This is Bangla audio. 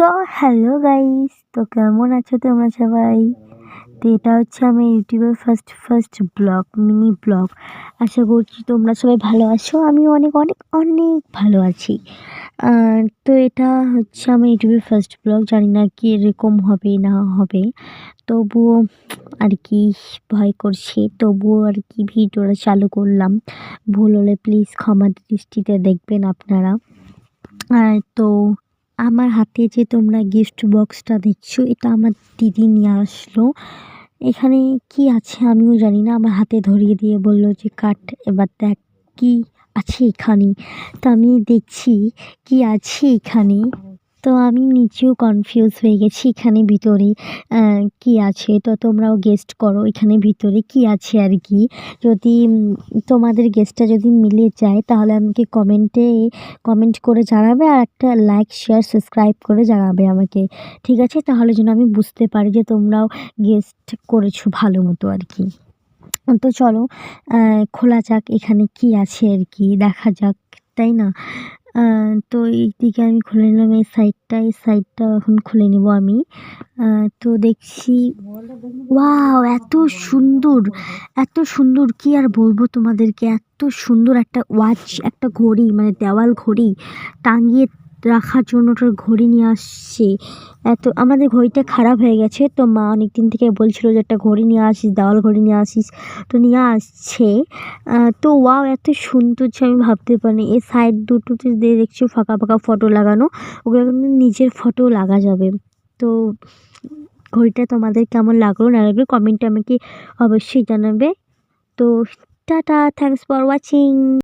সো হ্যালো গাইস, তো কেমন আছো তোমরা সবাই? তো এটা হচ্ছে আমার ইউটিউবের ফার্স্ট ব্লগ, মিনি ব্লগ। আশা করছি তোমরা সবাই ভালো আছো, আমি অনেক অনেক অনেক ভালো আছি। তো এটা হচ্ছে আমার ইউটিউবের ফার্স্ট ব্লগ, জানি না কি এরকম হবে না হবে, তবুও আর কি ভয় করছে, তবুও আর কি ভিডিওটা চালু করলাম। ভুল হলে প্লিজ ক্ষমা দৃষ্টিতে দেখবেন আপনারা। তো আমার হাতে যে তোমরা গিফট বক্সটা দেখছো, এটা আমার দিদি নিয়ে আসলো। এখানে কি আছে আমিও জানি না, আমার হাতে ধরিয়ে দিয়ে বলল যে কাট, এবার দেখ কি আছে এখানে। তো আমি দেখছি কি আছে এখানে, তো আমি নিজেও কনফিউজ হয়ে গেছি এখানে ভিতরে কি আছে। তো তোমরাও গেস্ট করো এখানে ভিতরে কি আছে আর কি। যদি তোমাদের গেস্টটা যদি মিলে যায় তাহলে আমাকে কমেন্ট করে জানাবে, আর একটা লাইক শেয়ার সাবস্ক্রাইব করে জানাবে আমাকে, ঠিক আছে? তাহলে যেন আমি বুঝতে পারি যে তোমরাও গেস্ট করেছো ভালো মতো আর কি। তো চলো খোলা যাক, এখানে কি আছে আর কি দেখা যাক, তাই না? তো এইদিকে আমি খুলে নিলাম এই সাইডটা এখন খুলে নেব আমি। তো দেখছি, ওয়াও, এত সুন্দর কি আর বলবো তোমাদেরকে, এত সুন্দর একটা ওয়াচ, একটা ঘড়ি, মানে দেওয়াল ঘড়ি টাঙিয়ে রাখার জন্য ওটার ঘড়ি নিয়ে আসছে। আমাদের ঘড়িটা খারাপ হয়ে গেছে, তো মা অনেক দিন থেকে বলছিল যে একটা ঘড়ি নিয়ে আসিস, দেওয়াল ঘড়ি নিয়ে আসিস, তো নিয়ে আসছে। তো ওয়াও, এত সুন্দর যে আমি ভাবতে পারিনি। এই সাইড দুটোতে দিয়ে দেখছি ফাঁকা ফাঁকা ফটো লাগানো, ওগুলো কিন্তু নিজের ফটো লাগা যাবে। তো ঘড়িটা তোমাদের কেমন লাগলো না লাগলো কমেন্টে আমাকে অবশ্যই জানাবে। তো টাটা, থ্যাংকস ফর ওয়াচিং।